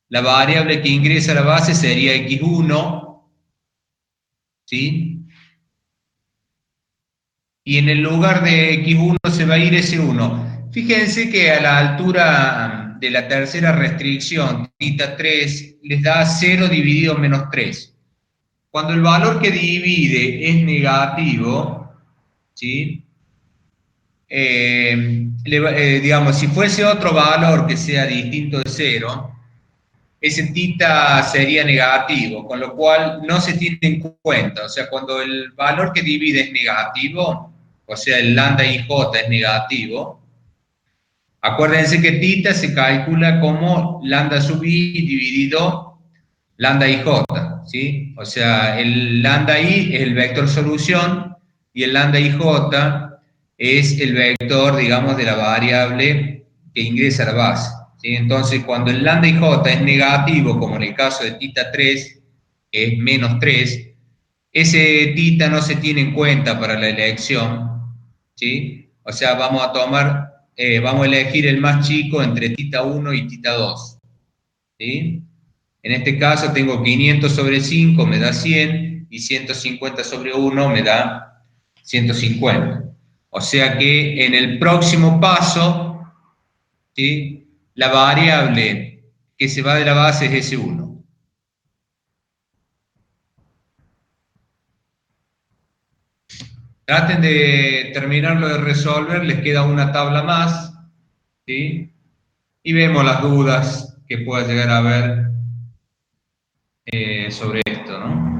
la variable que ingresa a la base sería x1, ¿sí? y en el lugar de x1 se va a ir S1. Fíjense que a la altura de la tercera restricción, θ 3, les da 0 dividido menos 3. Cuando el valor que divide es negativo, ¿sí? Digamos, si fuese otro valor que sea distinto de 0, ese θ sería negativo, con lo cual no se tiene en cuenta. O sea, cuando el valor que divide es negativo, o sea, el lambda IJ es negativo, acuérdense que θ se calcula como lambda sub i dividido lambda IJ, ¿sí? O sea, el lambda i es el vector solución y el lambda IJ es el vector, digamos, de la variable que ingresa a la base, ¿sí? Entonces, cuando el lambda IJ es negativo, como en el caso de θ 3, que es menos 3, ese θ no se tiene en cuenta para la elección, ¿sí? O sea, vamos a elegir el más chico entre θ 1 y θ 2, ¿sí? En este caso tengo 500 sobre 5 me da 100 y 150 sobre 1 me da 150. O sea que en el próximo paso, ¿sí?, la variable que se va de la base es S1. Traten de terminarlo de resolver, les queda una tabla más, ¿sí? Y vemos las dudas que pueda llegar a haber sobre esto, ¿no?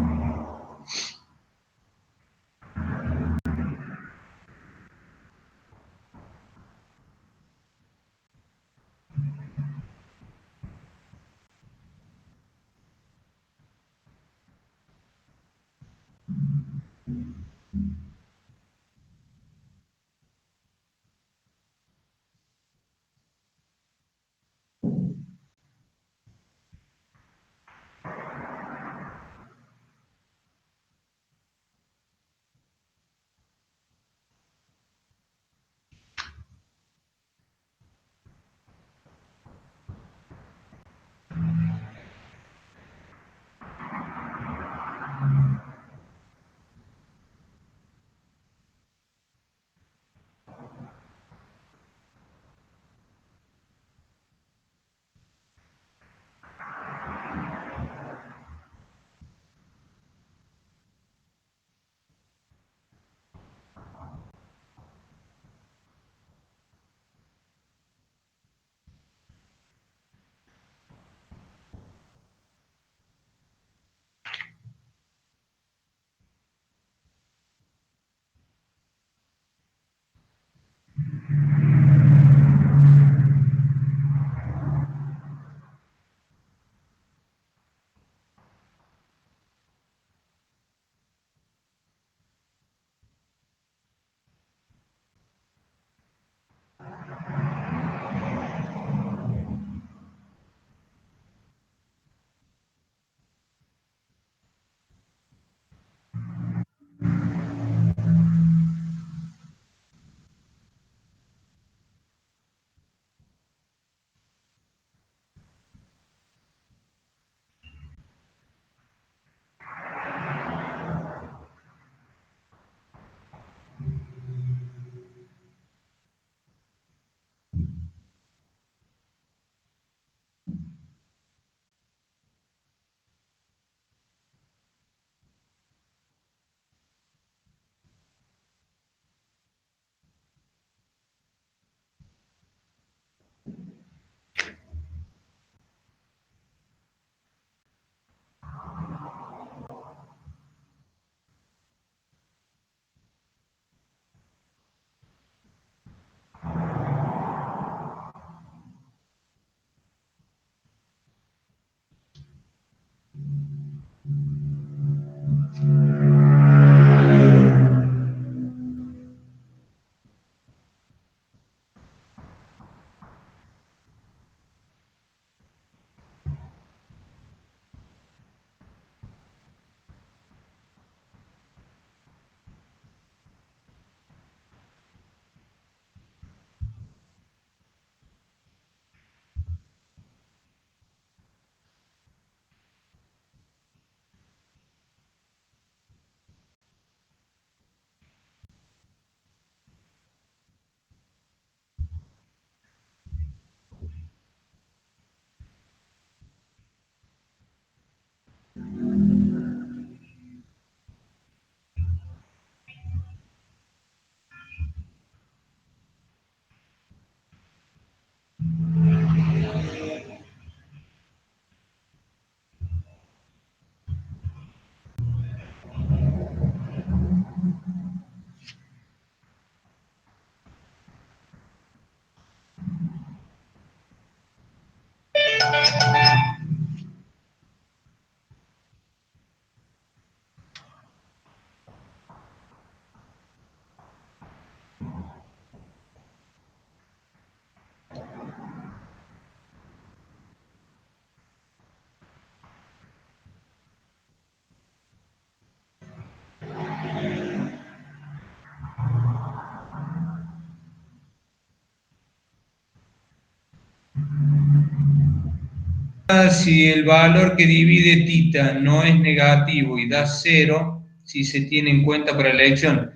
si el valor que divide tita no es negativo y da 0, si se tiene en cuenta para la elección.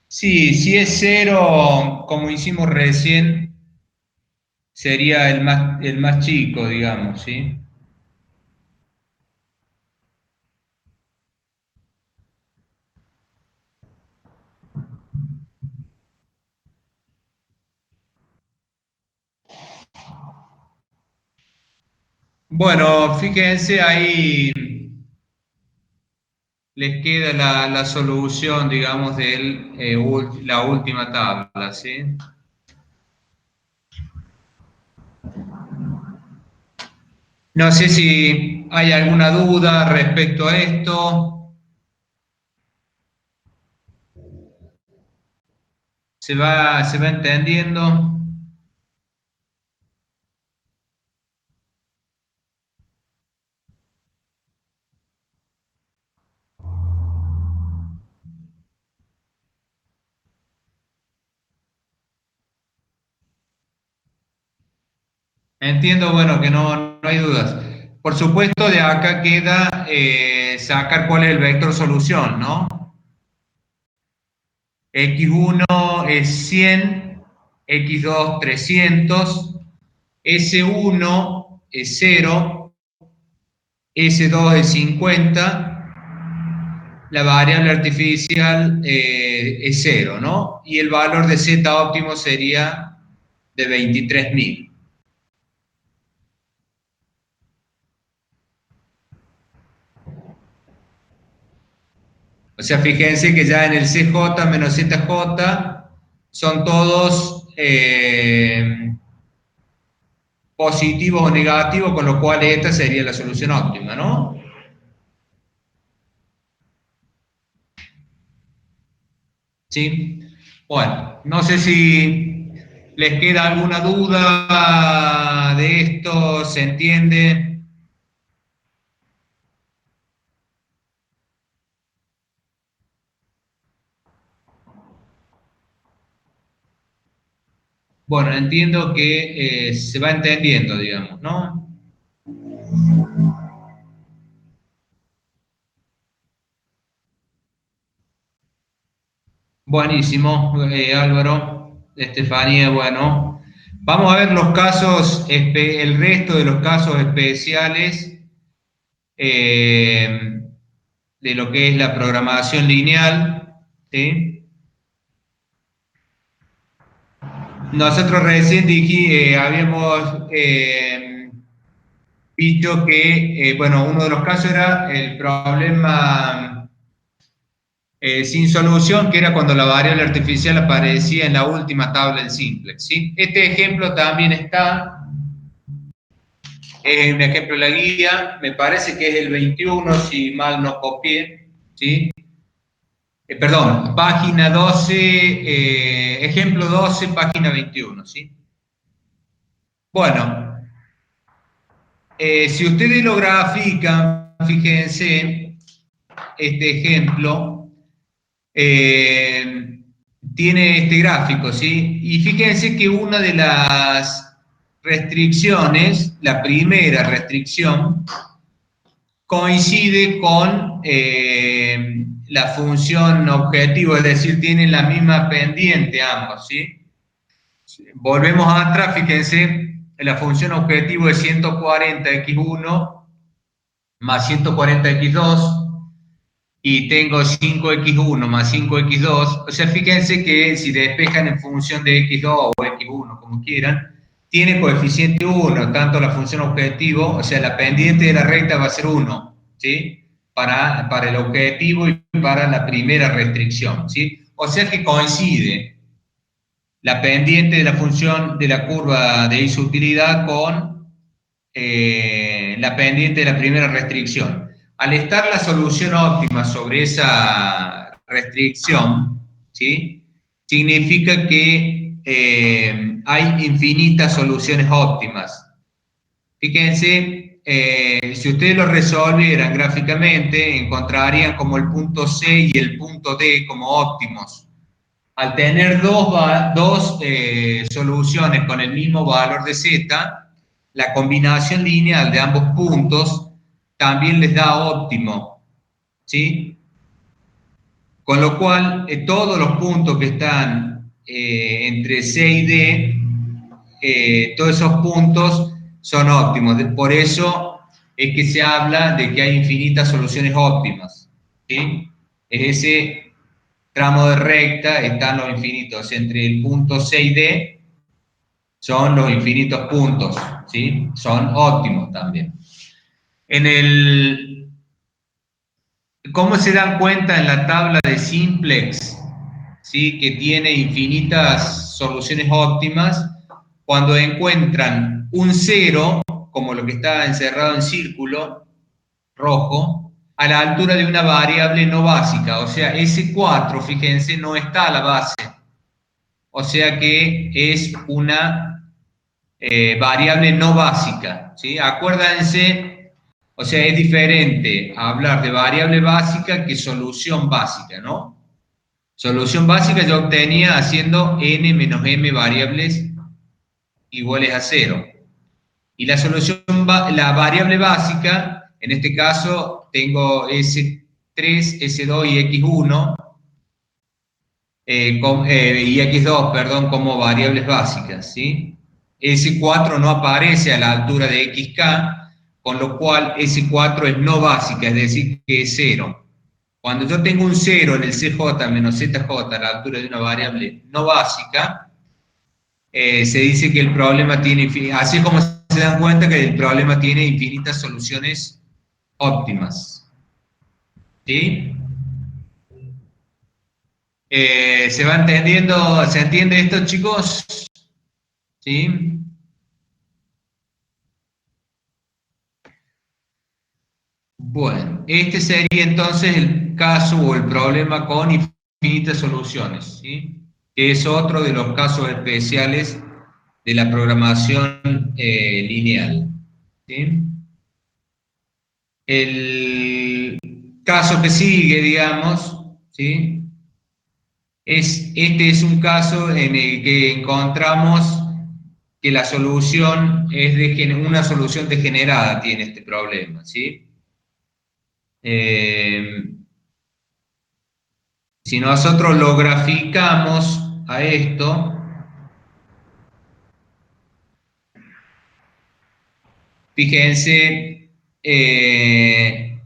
Sí, si es 0, como hicimos recién, sería el más chico, digamos, ¿sí? Bueno, fíjense ahí, les queda la solución, digamos, de la última tabla, ¿sí? No sé si hay alguna duda respecto a esto. ¿Se va entendiendo? Entiendo, bueno, que no hay dudas. Por supuesto, de acá queda sacar cuál es el vector solución, ¿no? X1 es 100, X2 300, S1 es 0, S2 es 50, la variable artificial es 0, ¿no? Y el valor de Z óptimo sería de 23.000. O sea, fíjense que ya en el CJ menos ZJ son todos positivos o negativos, con lo cual esta sería la solución óptima, ¿no? Sí. Bueno, no sé si les queda alguna duda de esto, ¿se entiende? Bueno, entiendo que se va entendiendo, digamos, ¿no? Buenísimo, Álvaro, Estefanía, bueno. Vamos a ver los casos, el resto de los casos especiales eh, de lo que es la programación lineal, ¿sí? Nosotros recién habíamos visto que, bueno, uno de los casos era el problema sin solución, que era cuando la variable artificial aparecía en la última tabla del simplex, ¿sí? Este ejemplo también está, es un ejemplo de la guía, me parece que es el 21, si mal no copié, ¿sí? Perdón, página 12, ejemplo 12, página 21, ¿sí? Bueno, si ustedes lo grafican, fíjense, este ejemplo tiene este gráfico, ¿sí? Y fíjense que una de las restricciones, la primera restricción, coincide con la función objetivo, es decir, tienen la misma pendiente ambos, ¿sí? Volvemos atrás, fíjense, la función objetivo es 140x1 más 140x2 y tengo 5x1 más 5x2, o sea, fíjense que si despejan en función de x2 o x1, como quieran, tiene coeficiente 1, tanto la función objetivo, o sea, la pendiente de la recta va a ser 1, ¿sí? Para el objetivo y para la primera restricción, ¿sí? O sea que coincide la pendiente de la función de la curva de inutilidad con la pendiente de la primera restricción. Al estar la solución óptima sobre esa restricción, ¿sí? Significa que hay infinitas soluciones óptimas. Fíjense, si ustedes lo resolvieran gráficamente, encontrarían como el punto C y el punto D como óptimos. Al tener dos soluciones con el mismo valor de Z, la combinación lineal de ambos puntos también les da óptimo, ¿sí? Con lo cual, todos los puntos que están entre C y D, todos esos puntos son óptimos. Por eso es que se habla de que hay infinitas soluciones óptimas, ¿sí? Es ese tramo de recta, están los infinitos. Entre el punto C y D son los infinitos puntos, ¿sí? Son óptimos también. ¿Cómo se dan cuenta en la tabla de simplex, ¿sí? Que tiene infinitas soluciones óptimas? Cuando encuentran un cero, como lo que está encerrado en círculo rojo, a la altura de una variable no básica, o sea, ese 4, fíjense, no está a la base, o sea que es una variable no básica, ¿sí? Acuérdense, o sea, es diferente hablar de variable básica que solución básica, ¿no? Solución básica yo obtenía haciendo n menos m variables iguales a 0. Y la solución, la variable básica, en este caso tengo S3, S2 y X1, y X2, perdón, como variables básicas, ¿sí? S4 no aparece a la altura de XK, con lo cual S4 es no básica, es decir, que es 0. Cuando yo tengo un 0 en el CJ menos ZJ a la altura de una variable no básica, se dice que el problema tiene, así es como se dan cuenta que el problema tiene infinitas soluciones óptimas. ¿Sí? ¿Se va entendiendo? ¿Se entiende esto, chicos? ¿Sí? Bueno, este sería entonces el caso o el problema con infinitas soluciones, ¿sí? Que es otro de los casos especiales de la programación lineal. ¿Sí? El caso que sigue, digamos, ¿sí? Este es un caso en el que encontramos que la solución es una solución degenerada, tiene este problema, ¿sí? Eh, si nosotros lo graficamos a esto, fíjense, en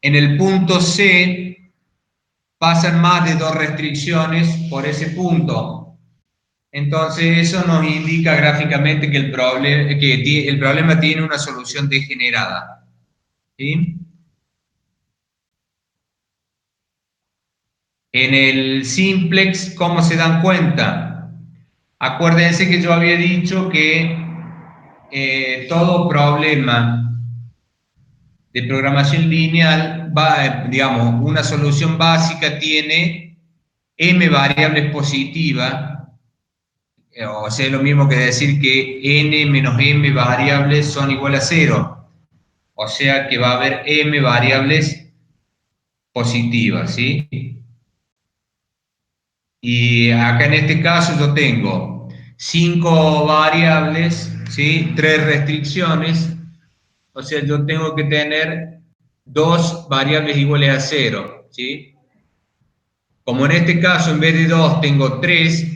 el punto C pasan más de dos restricciones por ese punto. Entonces eso nos indica gráficamente que el problema tiene una solución degenerada. ¿Sí? En el simplex, ¿cómo se dan cuenta? Acuérdense que yo había dicho que todo problema de programación lineal va, digamos, una solución básica tiene m variables positivas, o sea, es lo mismo que decir que n menos m variables son igual a 0. O sea que va a haber m variables positivas, ¿sí? Y acá en este caso yo tengo 5 variables, ¿sí? 3 restricciones, o sea, yo tengo que tener 2 variables iguales a 0, ¿sí? Como en este caso en vez de 2 tengo 3,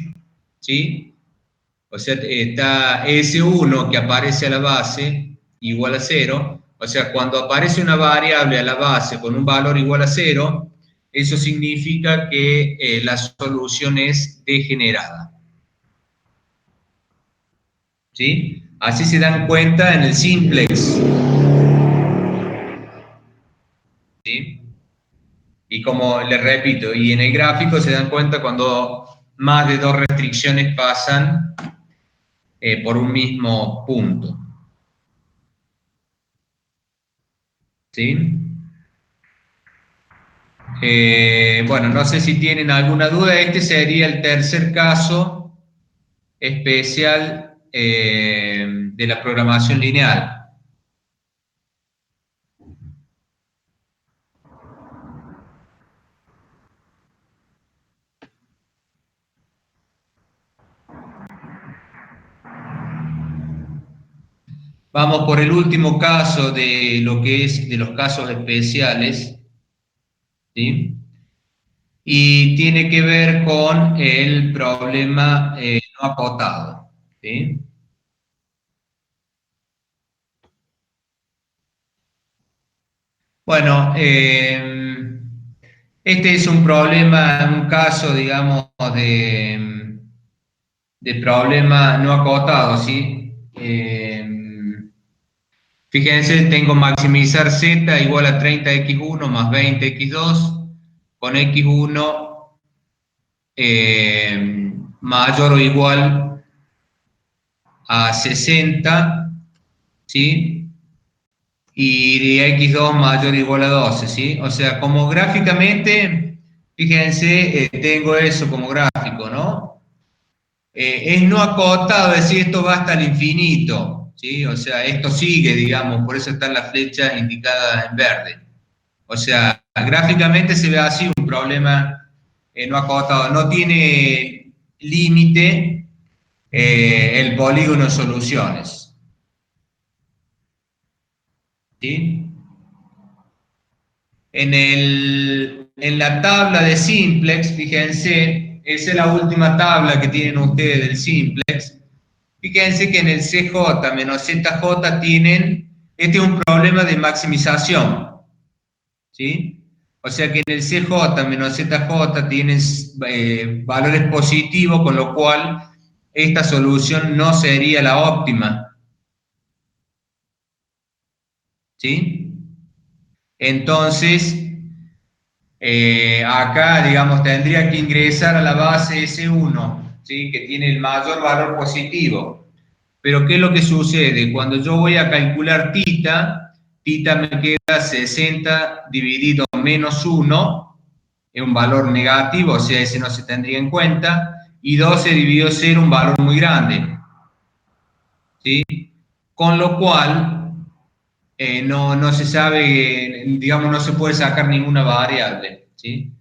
¿sí? O sea, está S1 que aparece a la base igual a 0, o sea, cuando aparece una variable a la base con un valor igual a 0, eso significa que la solución es degenerada. ¿Sí? Así se dan cuenta en el simplex. ¿Sí? Y como les repito, y en el gráfico se dan cuenta cuando más de dos restricciones pasan por un mismo punto. ¿Sí? Bueno, no sé si tienen alguna duda. Este sería el tercer caso especial de la programación lineal. Vamos por el último caso de lo que es de los casos especiales, ¿sí? Y tiene que ver con el problema no acotado, ¿sí? Bueno, este es un problema, un caso, digamos, de problema no acotado, ¿sí? Fíjense, tengo maximizar z igual a 30x1 más 20x2 con x1 mayor o igual a 60, ¿sí? Y x2 mayor o igual a 12, ¿sí? O sea, como gráficamente, fíjense, tengo eso como gráfico, ¿no? Es no acotado, es decir, esto va hasta el infinito, ¿sí? O sea, esto sigue, digamos, por eso están las flechas indicadas en verde. O sea, gráficamente se ve así un problema no acotado, no tiene límite el polígono de soluciones, ¿sí? En la tabla de simplex, fíjense, esa es la última tabla que tienen ustedes del simplex. Fíjense que en el CJ menos ZJ tienen, este es un problema de maximización, ¿sí? O sea que en el CJ menos ZJ tienen valores positivos, con lo cual esta solución no sería la óptima, ¿sí? Entonces, acá, digamos, tendría que ingresar a la base S1, ¿sí? Que tiene el mayor valor positivo. Pero ¿qué es lo que sucede? Cuando yo voy a calcular tita me queda 60 dividido menos 1, es un valor negativo, o sea, ese no se tendría en cuenta, y 12 dividido 0, un valor muy grande, ¿sí? Con lo cual, no se sabe, digamos, no se puede sacar ninguna variable, ¿sí?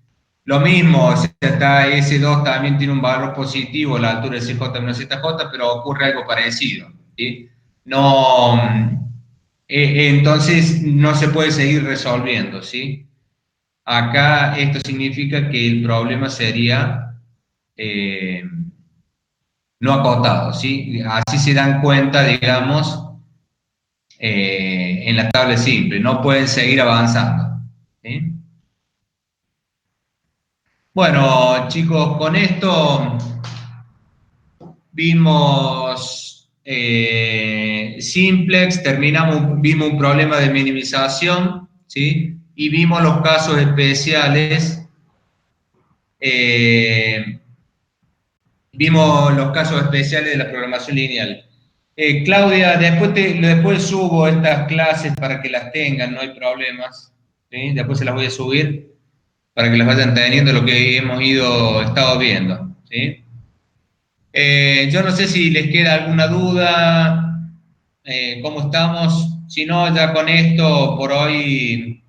Lo mismo, o sea, está S2 también tiene un valor positivo, la altura de CJ menos ZJ, pero ocurre algo parecido, ¿sí? No, entonces no se puede seguir resolviendo, ¿sí? Acá esto significa que el problema sería eh, no acotado, ¿sí? Así se dan cuenta, digamos, en la tabla simple, no pueden seguir avanzando, ¿sí? Bueno, chicos, con esto vimos simplex, vimos un problema de minimización, ¿sí? Y vimos los casos especiales, eh, vimos los casos especiales de la programación lineal. Claudia, después subo estas clases para que las tengan, no hay problemas, ¿sí? Después se las voy a subir para que las vayan teniendo lo que hemos estado viendo, ¿sí? Yo no sé si les queda alguna duda, cómo estamos. Si no, ya con esto por hoy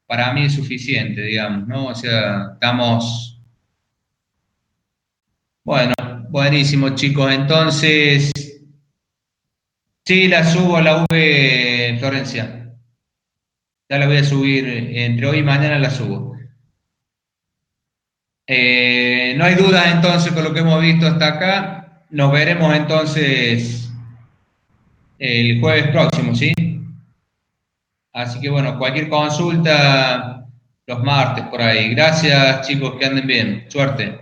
para mí es suficiente, digamos, ¿no? O sea, estamos, bueno, buenísimo, chicos. Entonces, sí, la subo a la V, Florencia. Ya la voy a subir, entre hoy y mañana la subo. No hay dudas entonces con lo que hemos visto hasta acá. Nos veremos entonces el jueves próximo, ¿sí? Así que bueno, cualquier consulta los martes por ahí. Gracias, chicos, que anden bien. Suerte.